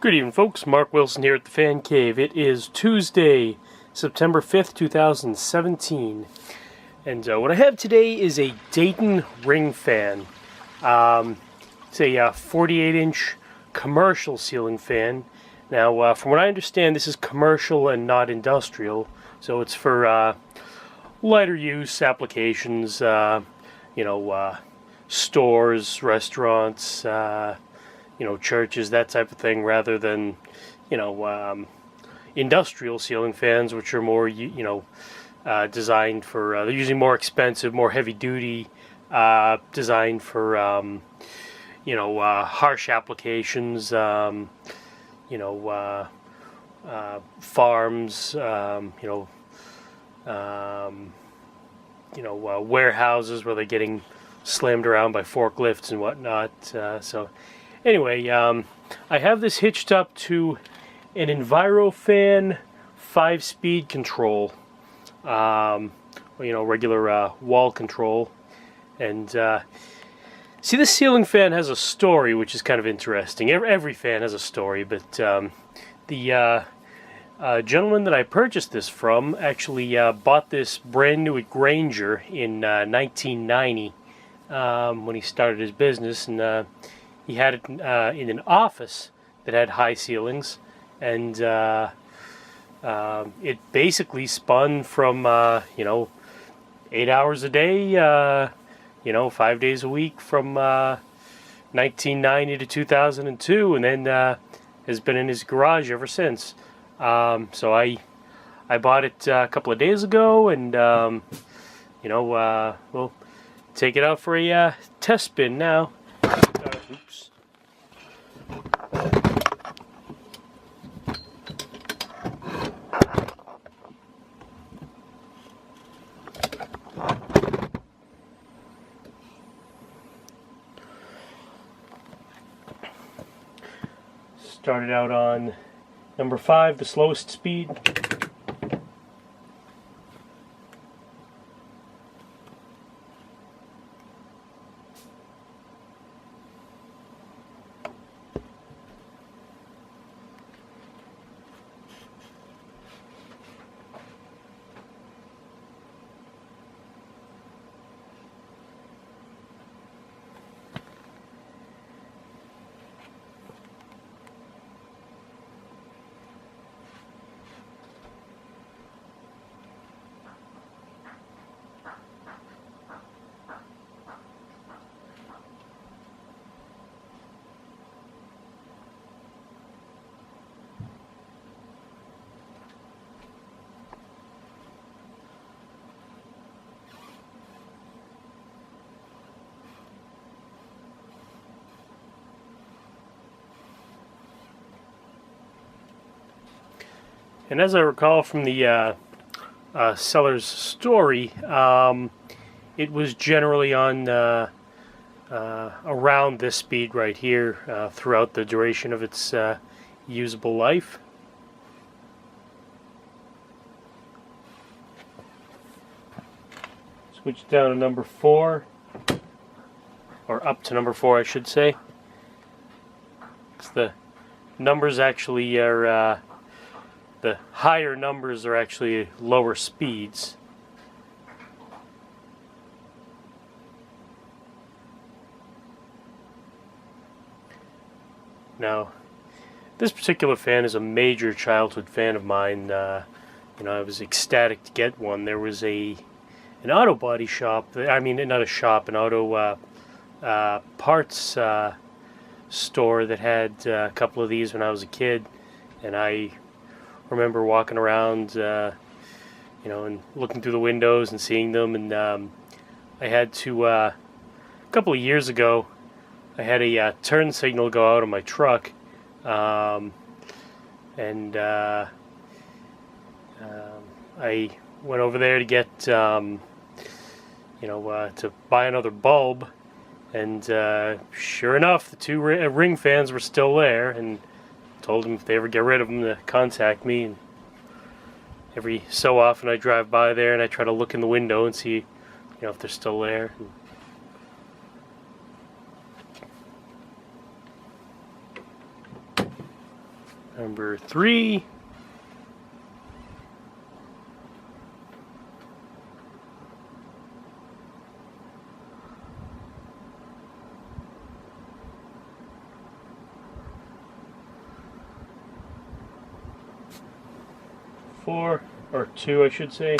Good evening, folks. Mark Wilson here at the Fancave. It is Tuesday, September 5th, 2017. And what I have today is a Dayton Ringfan. It's a 48-inch commercial ceiling fan. Now, from what I understand, this is commercial and not industrial. So it's for lighter use applications, stores, restaurants, churches, that type of thing, rather than, industrial ceiling fans, which are more, designed for, they're usually more expensive, more heavy duty, designed for, harsh applications, farms, warehouses where they're getting slammed around by forklifts and whatnot. Anyway, I have this hitched up to an EnviroFan 5-speed control, regular wall control. And see, this ceiling fan has a story, which is kind of interesting. Every fan has a story, but the gentleman that I purchased this from actually bought this brand new at Granger in 1990 when he started his business, and he had it in an office that had high ceilings, and it basically spun from 8 hours a day, 5 days a week from 1990 to 2002, and then has been in his garage ever since. So I bought it a couple of days ago, and we'll take it out for a test spin now. Oops. Started out on number 5, the slowest speed. And as I recall from the seller's story, it was generally on around this speed right here throughout the duration of its usable life. Switch down to number 4, or up to number 4, I should say. It's the numbers actually are. The higher numbers are actually lower speeds. Now, this particular fan is a major childhood fan of mine. I was ecstatic to get one. There was an auto body shop, not a shop, an auto parts store that had a couple of these when I was a kid, and I remember walking around, and looking through the windows and seeing them. And I had to, a couple of years ago, I had a turn signal go out on my truck, and I went over there to get, to buy another bulb, and sure enough, the two ring fans were still there, and told them if they ever get rid of them to contact me. And every so often I drive by there and I try to look in the window and see, if they're still there. Number 3. Four, or 2 I should say.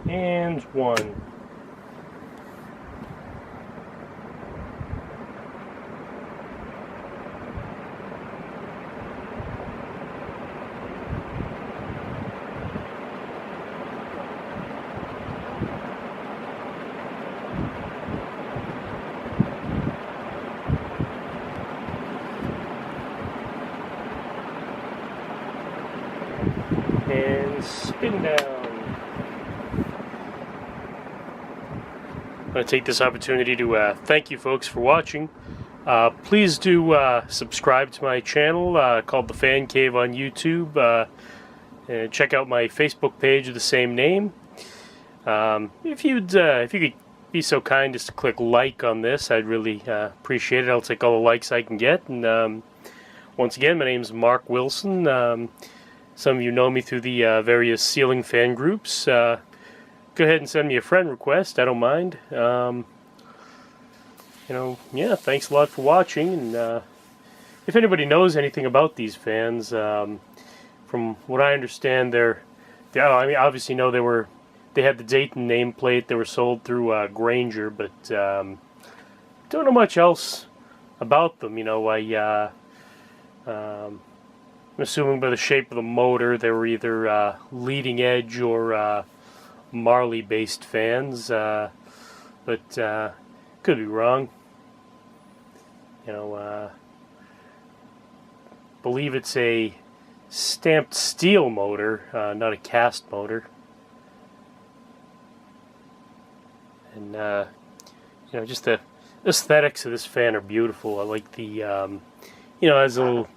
And 1. And spin down. I'm going to take this opportunity to thank you folks for watching. Please do subscribe to my channel called The Fancave on YouTube. And check out my Facebook page of the same name. If you could be so kind as to click like on this, I'd really appreciate it. I'll take all the likes I can get. And once again, my name is Mark Wilson. Some of you know me through the various ceiling fan groups. Go ahead and send me a friend request. I don't mind. Yeah, thanks a lot for watching. And if anybody knows anything about these fans, from what I understand, I mean, obviously know they had the Dayton nameplate. They were sold through Granger, but don't know much else about them. I'm assuming by the shape of the motor, they were either leading edge or Marley-based fans, but could be wrong. Believe it's a stamped steel motor, not a cast motor. And just the aesthetics of this fan are beautiful. I like the it has a little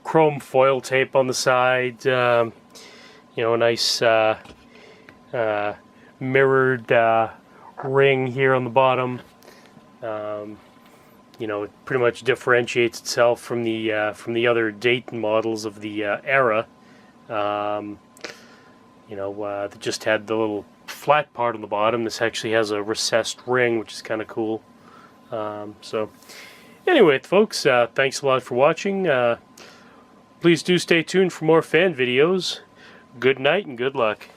chrome foil tape on the side. A nice mirrored ring here on the bottom. It pretty much differentiates itself from the other Dayton models of the era. That just had the little flat part on the bottom. This actually has a recessed ring, which is kind of cool. So, anyway, folks, thanks a lot for watching. Please do stay tuned for more fan videos. Good night and good luck.